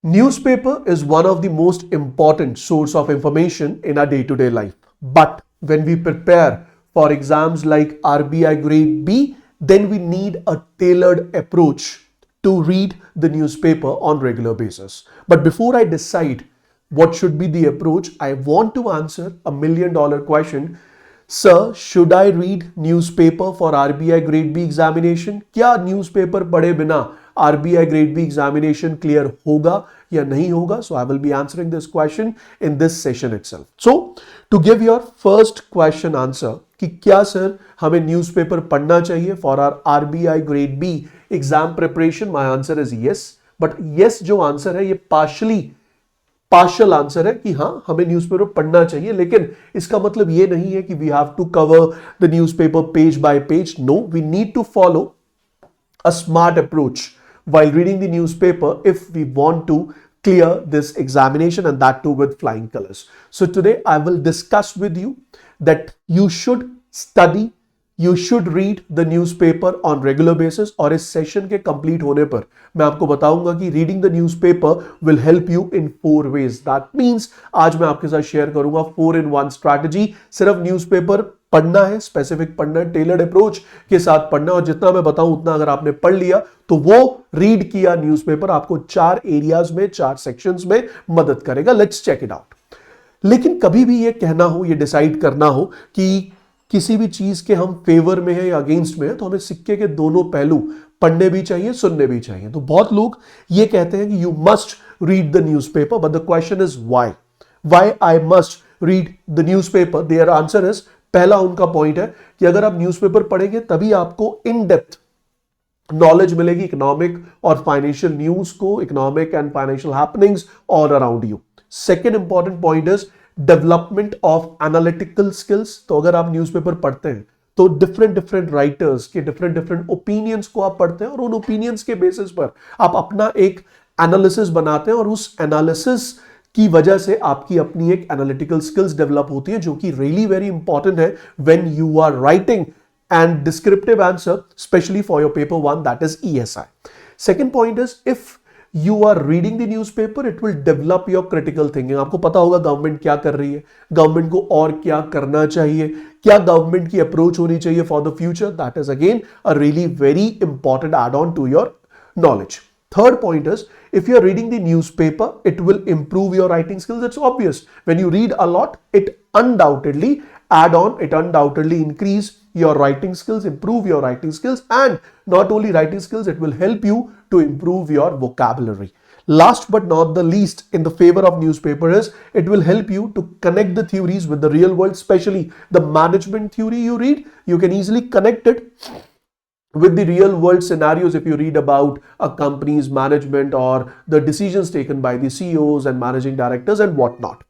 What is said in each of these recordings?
Newspaper is one of the most important source of information in our day-to-day life. But when we prepare for exams like RBI Grade B, then we need a tailored approach to read the newspaper on regular basis. But before I decide what should be the approach, I want to answer $1,000,000 question. Sir, should I read newspaper for RBI Grade B examination? क्या newspaper पढ़े बिना RBI Grade B examination clear होगा या नहीं होगा? So I will be answering this question in this session itself. So to give your first question answer कि क्या sir हमें न्यूज़पेपर पढ़ना चाहिए for our RBI Grade B exam preparation, my answer is yes. But yes जो answer है ये partial answer है कि हाँ हमें न्यूज़पेपर पढ़ना चाहिए, लेकिन इसका मतलब ये नहीं है कि we have to cover the newspaper page by page. No, we need to follow a smart approach while reading the newspaper if we want to clear this examination, and that too with flying colors. So today I will discuss with you that you should study, you should read the newspaper on regular basis. और इस session के complete होने पर मैं आपको बताऊंगा कि reading the newspaper will help you in 4 ways. That means आज मैं आपके साथ शेयर करूंगा 4-in-1 स्ट्रैटेजी. सिर्फ न्यूज़पेपर पढ़ना है, स्पेसिफिक पढ़ना है, टेलर्ड अप्रोच के साथ पढ़ना है, और जितना मैं बताऊं उतना अगर आपने पढ़ लिया तो वो रीड किया न्यूज़पेपर आपको 4 एरियाज में, 4 सेक्शंस में मदद करेगा. Let's check it out. लेकिन कभी भी ये कहना हो, ये डिसाइड करना हो कि किसी भी चीज के हम फेवर में है या अगेंस्ट में है, तो हमें सिक्के के दोनों पहलू पढ़ने भी चाहिए, सुनने भी चाहिए. तो बहुत लोग ये कहते हैं कि you must read the newspaper, but the question is why I must read the newspaper. Their answer is, पहला उनका पॉइंट है कि अगर आप न्यूज़पेपर पढ़ेंगे तभी आपको इन डेप्थ नॉलेज मिलेगी इकोनॉमिक और फाइनेंशियल न्यूज को, economic and financial happenings all around you. Second important point is development of analytical skills. तो अगर आप न्यूज़पेपर पढ़ते हैं तो डिफरेंट राइटर्स के डिफरेंट ओपिनियंस को आप पढ़ते हैं, और उन ओपिनियंस के बेसिस पर आप अपना एक एनालिसिस बनाते हैं, और उस एनालिसिस की वजह से आपकी अपनी एक एनालिटिकल स्किल्स डेवलप होती है, जो कि रियली वेरी इंपॉर्टेंट है when you are writing and descriptive answer, especially for your paper 1, that is ESI. Second point is, if you are reading the newspaper, it will develop your critical thinking. आपको पता होगा government क्या कर रही है, government को और क्या करना चाहिए, क्या गवर्नमेंट की अप्रोच होनी चाहिए for the future. That is again a really very important add on to your knowledge. Third point is, if you are reading the newspaper, it will improve your writing skills. It's obvious. When you read a lot, it undoubtedly increase your writing skills, improve your writing skills, and not only writing skills, it will help you to improve your vocabulary. Last but not the least, in the favor of newspaper is, it will help you to connect the theories with the real world, especially the management theory you read. You can easily connect it with the real world scenarios if you read about a company's management or the decisions taken by the CEOs and managing directors and whatnot.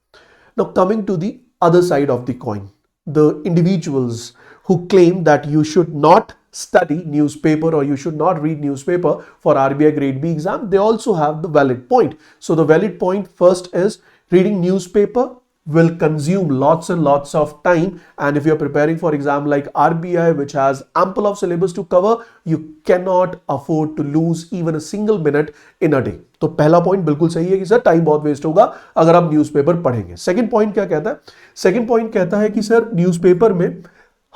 Now coming to the other side of the coin, the individuals who claim that you should not study newspaper or you should not read newspaper for RBI Grade B exam, they also have the valid point. So the valid point first is, reading newspaper will consume lots and lots of time, and if you're preparing for exam like RBI, which has ample of syllabus to cover, you cannot afford to lose even a single minute in a day. तो पहला point बिल्कुल सही है कि sir time बहुत waste होगा अगर आप न्यूज़पेपर पढ़ेंगे. सेकंड पॉइंट क्या कहता है? सेकंड पॉइंट कहता है कि सर न्यूज़पेपर में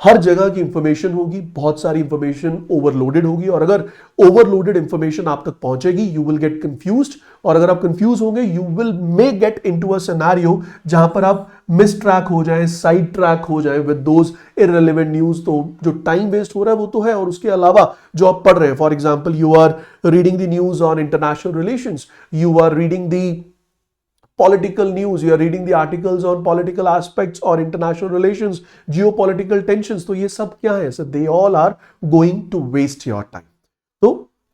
हर जगह की इंफॉर्मेशन होगी, बहुत सारी इंफॉर्मेशन ओवरलोडेड होगी, और अगर ओवरलोडेड इंफॉर्मेशन आप तक पहुंचेगी यू विल गेट कंफ्यूज्ड, और अगर आप कंफ्यूज होंगे you will may get into a scenario जहां पर आप मिस ट्रैक हो जाएं, साइड ट्रैक हो जाएं विद दोज इररिलेवेंट न्यूज. तो जो टाइम वेस्ट हो रहा है वो तो है, और उसके अलावा जो आप पढ़ रहे हैं, for example you are reading the news on international relations, you are reading the political news, you are reading the articles on political aspects or international relations, geopolitical tensions. तो ये सब क्या है? So they all are going to waste your time. तो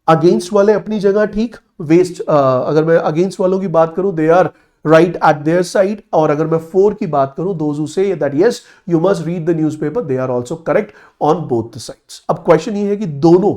against वाले अपनी जगह ठीक, वेस्ट अगर मैं अगेंस्ट वालों की बात करूं, they are right at their side, और अगर मैं फोर की बात करूं, those who say that yes you must read the newspaper, they are also correct on both the sides. अब क्वेश्चन ये है कि दोनों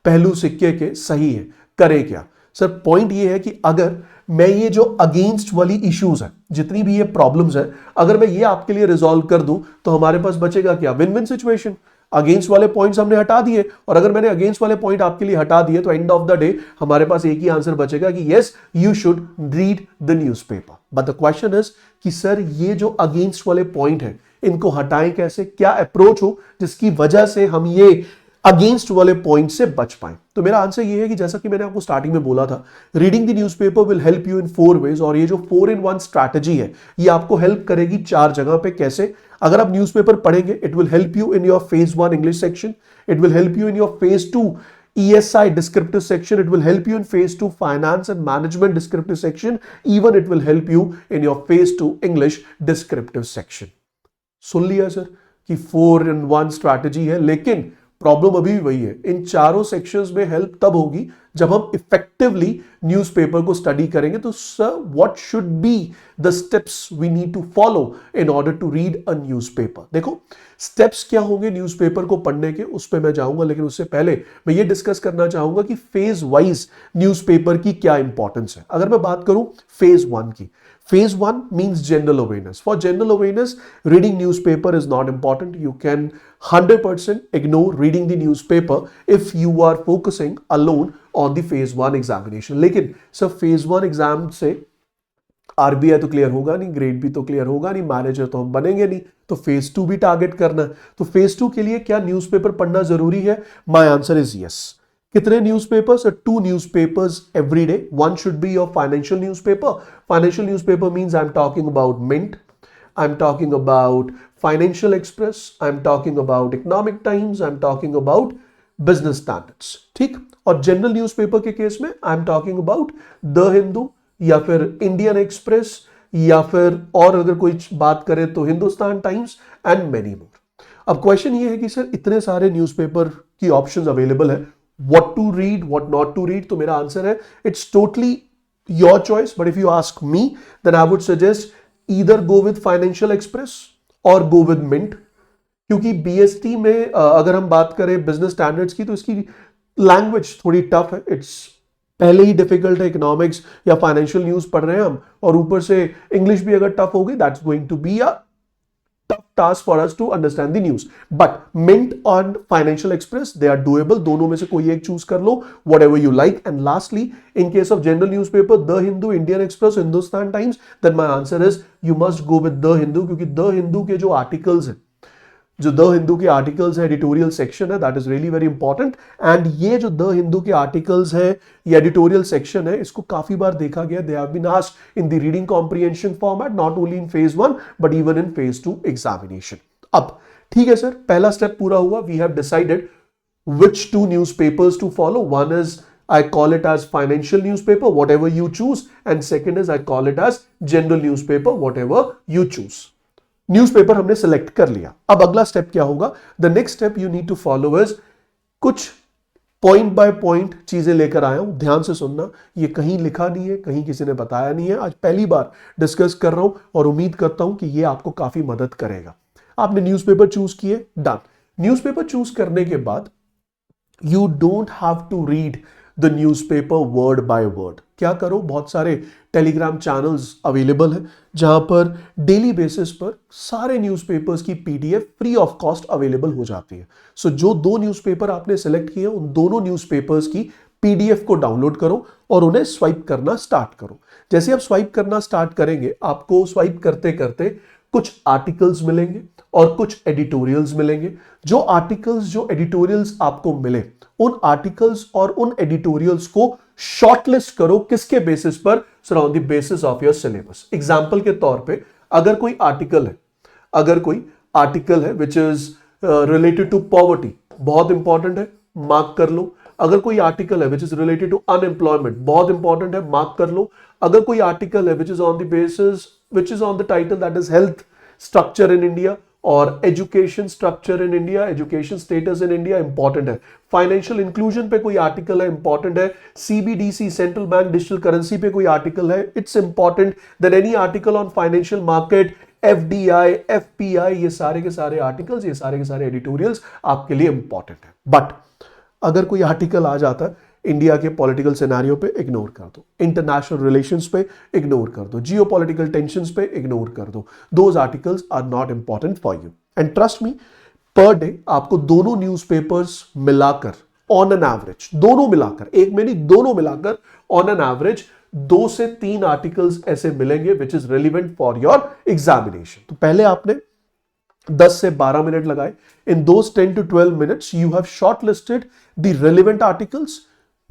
पहलू सिक्के के सही है, करें क्या? सर पॉइंट ये है कि अगर मैं ये जो अगेंस्ट वाली इश्यूज है, जितनी भी ये प्रॉब्लम्स है, अगर मैं ये आपके लिए रिजॉल्व कर दूं तो हमारे पास बचेगा क्या? Win win situation. अगेंस्ट वाले पॉइंट्स हमने हटा दिए, और अगर मैंने अगेंस्ट वाले पॉइंट आपके लिए हटा दिए तो एंड ऑफ द डे हमारे पास एक ही आंसर बचेगा कि yes you should read the newspaper. But the question is कि सर ये जो अगेंस्ट वाले पॉइंट है इनको हटाएं कैसे, क्या अप्रोच हो जिसकी वजह से हम ये अगेंस्ट वाले पॉइंट से बच पाए। तो मेरा आंसर ये है कि जैसा कि मैंने आपको स्टार्टिंग में बोला था, reading the newspaper will help you in 4 ways, और ये जो 4-in-1 स्ट्रैटेजी है ये आपको हेल्प करेगी 4 जगह पे। कैसे? अगर आप न्यूज़पेपर पढ़ेंगे, it will help you in your phase 1 English section, it will help you in your phase 2 ESI descriptive section, it will help you in phase 2 finance and management descriptive section, even it will help you in your phase 2 English descriptive section। सुन लिया sir कि 4-in-1 strategy है, लेकिन problem अभी भी वही है, इन चारों sections में हेल्प तब होगी जब हम इफेक्टिवली न्यूज़पेपर को स्टडी करेंगे। तो sir what should be the steps we need to follow in order to read a newspaper. देखो स्टेप्स क्या होंगे न्यूज़पेपर को पढ़ने के, उस पर मैं जाऊंगा, लेकिन उससे पहले मैं ये डिस्कस करना चाहूंगा कि फेज वाइज न्यूज़पेपर की क्या इंपॉर्टेंस है। अगर मैं बात करूं फेज 1 की, Phase 1 means general awareness. For general awareness, reading newspaper is not important. You can 100% ignore reading the newspaper if you are focusing alone on the Phase 1 examination. लेकिन sir Phase 1 exam से RBI तो clear होगा नहीं, grade भी तो clear होगा नहीं, manager तो हम बनेंगे नहीं, तो Phase 2 भी टारगेट करना है। तो Phase 2 के लिए क्या न्यूज़पेपर पढ़ना जरूरी है? My answer is yes. कितने newspapers? 2 newspapers every day. One should be your financial newspaper. Financial newspaper means I'm talking about Mint, I'm talking about Financial Express, I'm talking about Economic Times, I'm talking about Business Standards। ठीक? और general newspaper के case में I'm talking about the Hindu या फिर Indian express या फिर और अगर कोई बात करें तो Hindustan times and many more. अब क्वेश्चन ये है कि सर इतने सारे न्यूज़पेपर की ऑप्शंस अवेलेबल है, what to read, what not to read। तो मेरा आंसर है it's totally your choice, but if you ask me then I would suggest either go with Financial Express or go with Mint, क्योंकि BST में अगर हम बात करें business standards की तो इसकी लैंग्वेज थोड़ी टफ है, इट्स पहले ही डिफिकल्ट है, इकोनॉमिक्स या फाइनेंशियल न्यूज पढ़ रहे हैं हम और ऊपर से इंग्लिश भी अगर टफ होगी that's going to be a tough task for us to understand the news। But Mint and Financial Express, they are doable। दोनों में से कोई एक चूज कर लो, whatever you like। And lastly, in case of general newspaper, The Hindu, Indian Express, Hindustan Times, then my answer is you must go with The Hindu, क्योंकि The Hindu के जो articles हैं, जो द हिंदू के articles है, editorial section है, that is really very important. And ये जो द हिंदू के आर्टिकल्स है या एडिटोरियल सेक्शन है, इसको काफी बार देखा गया, they have been asked in the reading comprehension format, not only in phase 1 but even in phase 2 examination. अब ठीक है सर, पहला स्टेप पूरा हुआ, we have decided which 2 newspapers to follow। One is I call it as financial newspaper, whatever you choose, and second is I call it as general newspaper, whatever you choose। Newspaper हमने select कर लिया, अब अगला step क्या होगा? The next step you need to follow is, कुछ point by point चीजें लेकर आया हूं, ध्यान से सुनना, ये कहीं लिखा नहीं है, कहीं किसी ने बताया नहीं है, आज पहली बार डिस्कस कर रहा हूं और उम्मीद करता हूं कि ये आपको काफी मदद करेगा। आपने न्यूज़पेपर चूज किए, डन। न्यूज़पेपर चूज करने के बाद you don't have to read the newspaper word by word. क्या करो, बहुत सारे टेलीग्राम चैनल्स अवेलेबल हैं जहां पर डेली बेसिस पर सारे न्यूज़पेपर्स की PDF free of cost available हो जाती है। सो जो 2 न्यूज़पेपर आपने सेलेक्ट किए उन दोनों न्यूज़पेपर्स की पीडीएफ को डाउनलोड करो और उन्हें स्वाइप करना स्टार्ट करो। जैसे आप स्वाइप करना स्टार्ट करेंगे, आपको स्वाइप करते करते कुछ आर्टिकल्स मिलेंगे और कुछ एडिटोरियल्स मिलेंगे। जो आर्टिकल्स, जो एडिटोरियल्स आपको मिले, उन आर्टिकल्स और उन एडिटोरियल्स को शॉर्टलिस्ट करो। किसके बेसिस पर? Sir on the basis of your syllabus. Example के तौर पे अगर कोई आर्टिकल है which is related to poverty, बहुत इंपॉर्टेंट है, मार्क कर लो। अगर कोई आर्टिकल है which is related to unemployment, बहुत इंपॉर्टेंट है, मार्क कर लो। अगर कोई आर्टिकल है which is on the basis, which is on the title that is health structure in India और education structure in India, education status in India, important है। Financial inclusion पे कोई आर्टिकल है, इंपॉर्टेंट है। CBDC, central bank digital currency पे कोई article है, it's important. Then any article on financial market, FDI, FPI, ये सारे के सारे आर्टिकल्स, ये सारे के सारे एडिटोरियल्स आपके लिए इंपॉर्टेंट है। बट अगर कोई आर्टिकल आ जाता है इंडिया के पॉलिटिकल सिनेरियो पे, इग्नोर कर दो। इंटरनेशनल रिलेशंस पे इग्नोर कर दो। जियोपॉलिटिकल टेंशंस पे इग्नोर कर दो। Those articles are not important for you. And trust me, per day आपको दोनों न्यूज़पेपर्स मिलाकर ऑन एन एवरेज, दोनों मिलाकर, एक में नहीं दोनों मिलाकर ऑन एन एवरेज 2 से 3 आर्टिकल्स ऐसे मिलेंगे which is relevant for your examination. तो पहले आपने 10 से 12 मिनट लगाए। In those 10 to 12 minutes you have short listed the relevant articles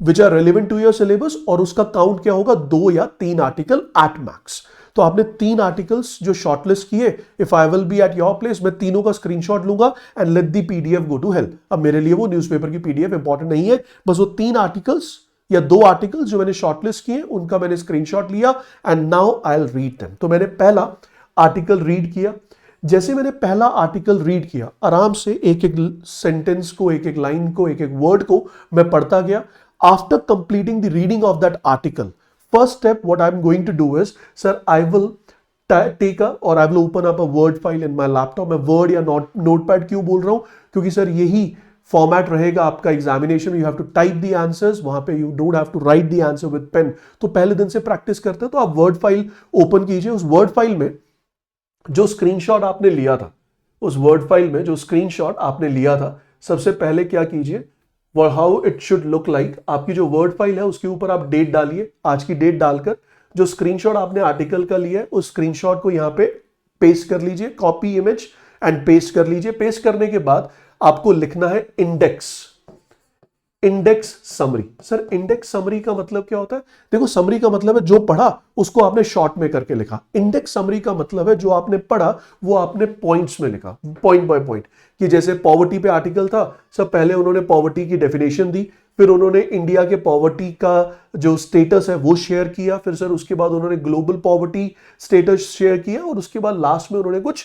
which are relevant to your syllabus, और उसका काउंट क्या होगा, 2 या 3 आर्टिकल एट मैक्स। तो आपने 3 आर्टिकल्स जो शॉर्टलिस्ट किए, if I will be at your place, मैं तीनों का स्क्रीनशॉट लूंगा and let the PDF go to help. अब मेरे लिए वो न्यूज़पेपर की पीडीएफ इंपॉर्टेंट नहीं है, बस वो 3 आर्टिकल्स या 2 आर्टिकल्स जो मैंने शॉर्टलिस्ट किए उनका मैंने स्क्रीनशॉट लिया and now I will read them. तो मैंने पहला आर्टिकल रीड किया। जैसे मैंने पहला आर्टिकल रीड किया, आराम से एक एक सेंटेंस को, एक एक लाइन को, एक एक वर्ड को मैं पढ़ता गया। After completing the reading of that article, first step what I'm going to do is, sir, I will take or I will open up a word file in my laptop। मैं word या notepad क्यों बोल रहा हूं, क्योंकि sir यही format रहेगा आपका examination. You have to type the answers, वहां पे you don't have to write the answer with pen. तो पहले दिन से प्रैक्टिस करते हैं, तो आप वर्ड फाइल ओपन कीजिए। उस वर्ड फाइल में जो स्क्रीनशॉट आपने लिया था, उस वर्ड फाइल में जो स्क्रीनशॉट आपने लिया था, सबसे पहले क्या कीजिए, how it should look like, आपकी जो वर्ड फाइल है उसके ऊपर आप डेट डालिए। आज की डेट डालकर जो स्क्रीनशॉट आपने आर्टिकल का लिया है उस स्क्रीनशॉट को यहां पे पेस्ट कर लीजिए, कॉपी इमेज एंड पेस्ट कर लीजिए। पेस्ट करने के बाद आपको लिखना है index summary. Sir index summary का मतलब क्या होता है? देखो, समरी का मतलब है जो पढ़ा उसको आपने शॉर्ट में करके लिखा। इंडेक्स समरी का मतलब है जो आपने पढ़ा वो आपने पॉइंट्स में लिखा, पॉइंट बाय पॉइंट। कि जैसे पॉवर्टी पे आर्टिकल था, सब पहले उन्होंने पॉवर्टी की डेफिनेशन दी, फिर उन्होंने इंडिया के पॉवर्टी का जो स्टेटस है वो शेयर किया, फिर सर उसके बाद उन्होंने ग्लोबल पॉवर्टी स्टेटस शेयर किया, और उसके बाद लास्ट में उन्होंने कुछ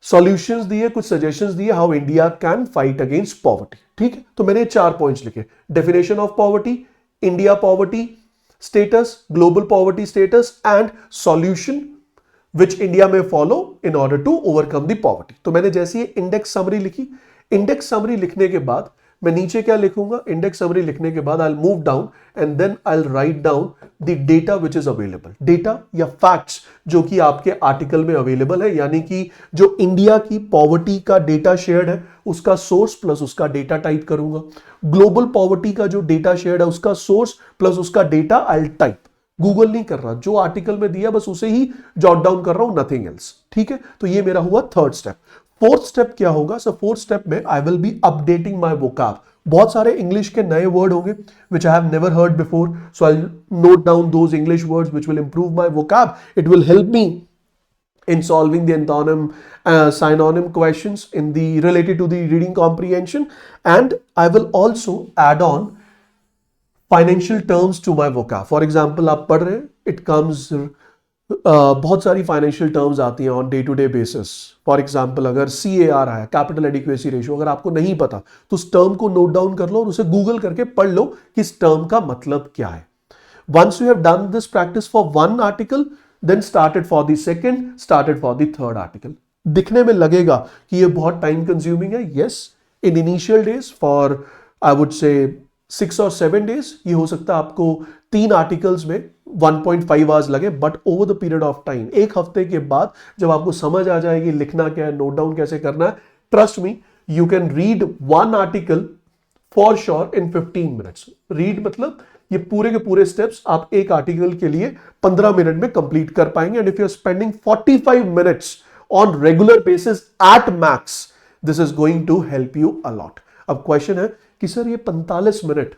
सॉल्यूशंस दिए, कुछ सजेशंस दिए how India can fight against poverty. ठीक है, तो मैंने 4 पॉइंट्स लिखे, definition of poverty, India poverty status, global poverty status and solution which India में follow in order to overcome the poverty. तो मैंने जैसे ही इंडेक्स समरी लिखी, इंडेक्स समरी लिखने के बाद मैं नीचे क्या लिखूंगा, इंडेक्स समरी लिखने के बाद I will move down and then I will write down the data which is available, data या फैक्ट्स जो कि आपके आर्टिकल में अवेलेबल है, यानी कि जो इंडिया की पॉवर्टी का डेटा शेयर्ड है उसका सोर्स प्लस उसका डेटा टाइप करूंगा। ग्लोबल पॉवर्टी का जो डेटा शेयर्ड है उसका सोर्स प्लस उसका data I will type. Google नहीं कर रहा, जो आर्टिकल में दिया बस उसे ही जॉट डाउन कर रहा हूं, नथिंग एल्स। ठीक है, तो ये मेरा हुआ 3rd स्टेप। 4th स्टेप क्या होगा? सर 4th स्टेप में आई will B updating my vocab. बहुत सारे इंग्लिश के नए वर्ड होंगे which I have never heard before, so I'll note down those English words which will improve my vocab. It will help me in solving the antonym, synonym questions in the related to the reading comprehension, and I will also add on financial terms to my vocab। For example आप पढ़ रहे हैं, it comes, बहुत सारी financial terms आती हैं on day to day basis. For example अगर CAR है, कैपिटल एडिक्वेसी रेशियो, अगर आपको नहीं पता तो उस टर्म को नोट डाउन कर लो और उसे गूगल करके पढ़ लो कि इस टर्म का मतलब क्या है। Once you have done this practice for 1 article, then started for the second, started for the 3rd article. दिखने में लगेगा कि ये बहुत टाइम कंज्यूमिंग है, yes, in initial days for I would say 6 और 7 डेज ये हो सकता है आपको 3 आर्टिकल्स में 1.5 आवर्स लगे, but over the period of time, 1 हफ्ते के बाद जब आपको समझ आ जाएगी लिखना क्या है, नोट डाउन कैसे करना है, trust me you can read 1 article for sure in 15 minutes. Read मतलब ये पूरे के पूरे स्टेप्स आप एक आर्टिकल के लिए 15 मिनट में कंप्लीट कर पाएंगे। And if you are spending 45 minutes on regular basis at max, this is going to help you a lot. अब क्वेश्चन है कि सर ये 45 मिनट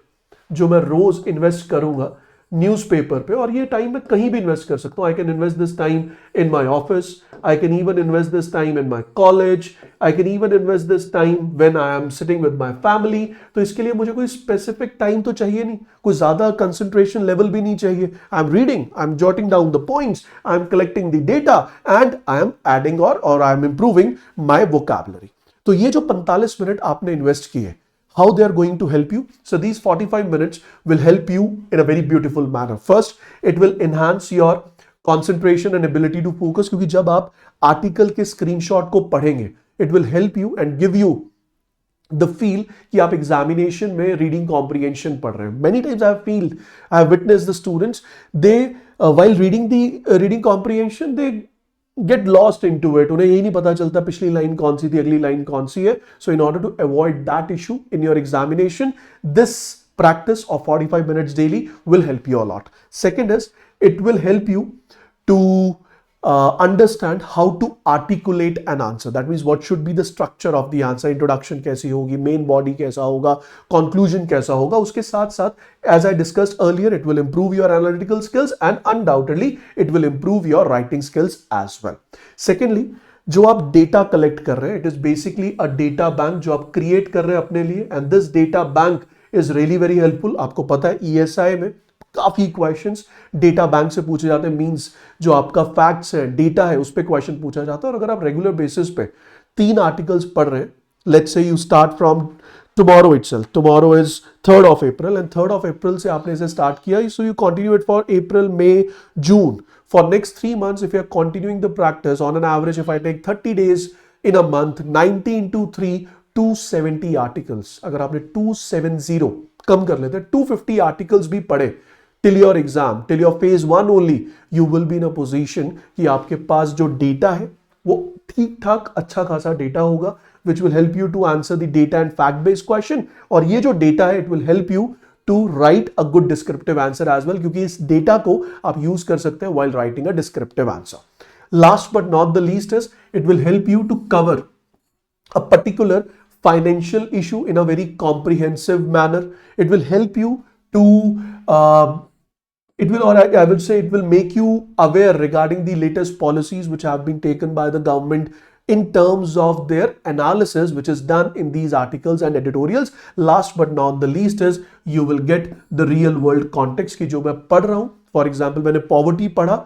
जो मैं रोज इन्वेस्ट करूंगा न्यूज़पेपर पे, और ये टाइम मैं कहीं भी इन्वेस्ट कर सकता हूं। I can invest this time in my office, I can even invest this time in my college, I can even invest this time when I am sitting with my family. तो इसके लिए मुझे कोई specific time तो चाहिए नहीं, कोई ज्यादा कंसंट्रेशन लेवल भी नहीं चाहिए। I am reading, I am jotting down the points, I am collecting the data and I am adding और I am improving my vocabulary. तो ये जो 45 मिनट आपने इन्वेस्ट किए, how they are going to help you? So these 45 minutes will help you in a very beautiful manner. First, it will enhance your concentration and ability to focus, क्योंकि जब आप article के screenshot को पढ़ेंगे, it will help you and give you the feel कि आप examination में reading comprehension पढ़ रहे हैं। Many times I have witnessed the students, they while reading the reading comprehension, they get lost into it, उन्हें यही नहीं पता चलता पिछली लाइन कौन सी थी, अगली लाइन कौन सी है. So in order to avoid that issue in your examination, this practice of 45 minutes daily will help you a lot. Second is, it will help you to understand how to articulate an answer. That means what should be the structure of the answer. Introduction कैसी होगी, main body कैसा होगा, conclusion कैसा होगा. उसके साथ साथ, as I discussed earlier, it will improve your analytical skills and undoubtedly it will improve your writing skills as well. Secondly, जो आप डेटा कलेक्ट कर रहे हैं, it is basically a data bank जो आप क्रिएट कर रहे हैं अपने लिए, and this data bank is really very helpful. आपको पता है ईएसआई में काफी क्वेश्चंस डेटा बैंक से पूछे जाते हैं. मींस जो आपका फैक्ट्स है, डेटा है, उस पर क्वेश्चन पूछा जाता है. और अगर आप रेगुलर बेसिस पे 3 आर्टिकल्स पढ़ रहे हैं, let's say you start from tomorrow itself. Tomorrow is 3rd of April and 3rd of April से आपने इसे start किया, so you continue it for April, May, June. For next 3 months, if you are continuing the practice, on an average, if I take 30 days in a month, 90 into 3, 270 articles. अगर आपने 270 कम कर लेते, 250 articles भी पढ़े till your exam, till your phase 1 only, you will be in a position कि आपके पास जो data है वो ठीक ठाक अच्छा खासा डेटा होगा, which will help you to answer the data and fact based question. और ये जो डेटा है, it will help you to write a good descriptive answer as well, क्योंकि इस डेटा को आप यूज कर सकते हैं while writing a descriptive answer. Last but not the least is, it will help you to cover a particular financial issue in a very comprehensive manner. It will help you to it will, or I will say, it will make you aware regarding the latest policies which have been taken by the government in terms of their analysis, which is done in these articles and editorials. Last but not the least is, you will get the real world context कि जो मैं पढ़ रहा हूँ. For example, मैंने poverty पढ़ा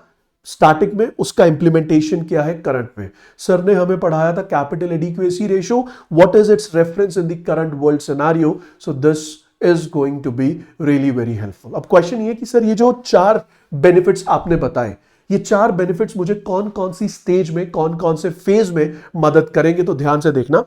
static में, उसका इंप्लीमेंटेशन क्या है करंट में. सर ने हमें पढ़ाया था capital adequacy ratio, what is it's reference in the current world scenario. So this is going to be really very helpful. अब क्वेश्चन ये कि सर ये जो 4 बेनिफिट्स आपने बताए, ये 4 बेनिफिट्स मुझे कौन कौन सी स्टेज में, कौन कौन से फेज में मदद करेंगे. तो ध्यान से देखना,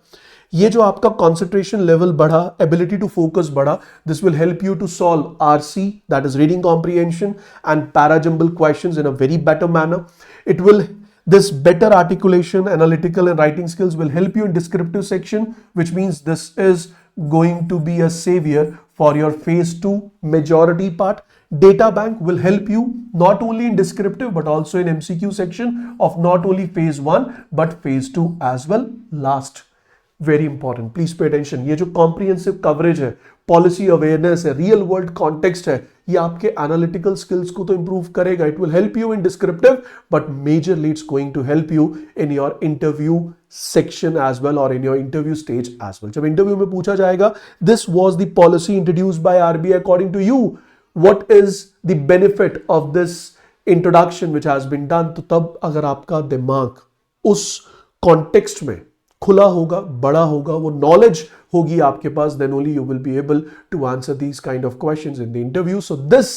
ये जो आपका कंसंट्रेशन लेवल बढ़ा, एबिलिटी टू फोकस बढ़ा, this will help you to solve RC, that is reading comprehension, and parajumble questions in a very better manner. It will This better articulation, analytical and writing skills will help you in descriptive section, which means this is going to be a savior for your phase 2 majority part. Data bank will help you not only in descriptive but also in MCQ section of not only phase 1 but phase 2 as well. Last, very important, please pay attention. ये जो comprehensive coverage है, policy awareness है, real world context है, ये आपके analytical skills को तो improve करेगा. It will help you in descriptive but majorly it's going to help you in your interview section as well और in your interview stage as well. जब interview में पूछा जाएगा this was the policy introduced by RBI according to you, what is the benefit of this introduction which has been done, तो तब अगर आपका दिमाग उस कॉन्टेक्स्ट में खुला होगा, बड़ा होगा, वो नॉलेज होगी आपके पास, then only you will be able to answer these kind of questions in the interview. So this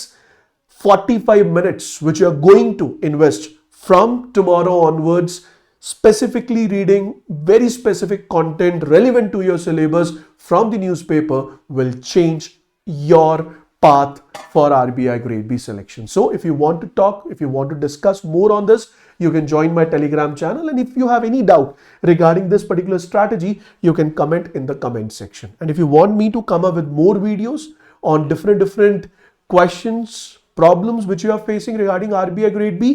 45 minutes which you are going to invest from tomorrow onwards, specifically reading very specific content relevant to your syllabus from the newspaper, will change your path for RBI grade B selection. So if you want to talk, if you want to discuss more on this, you can join my Telegram channel, and if you have any doubt regarding this particular strategy, you can comment in the comment section. And if you want me to come up with more videos on different questions, problems which you are facing regarding RBI grade B,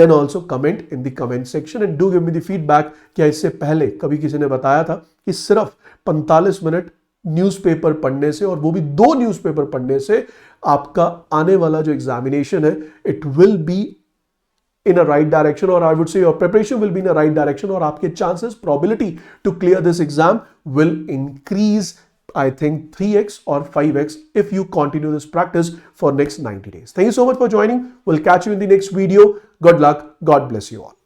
then also comment in the comment section and do give me the feedback. क्या इससे पहले कभी किसी ने बताया था कि सिर्फ 45 मिनट न्यूज़पेपर पढ़ने से, और वो भी 2 न्यूज़पेपर पढ़ने से, आपका आने वाला जो एग्जामिनेशन है, it will be in a right direction, or I would say your preparation will be in a right direction, और आपके chances, probability to clear this exam will increase, I think 3x or 5x if you continue this practice for next 90 days. Thank you so much for joining. We'll catch you in the next video. Good luck. God bless you all.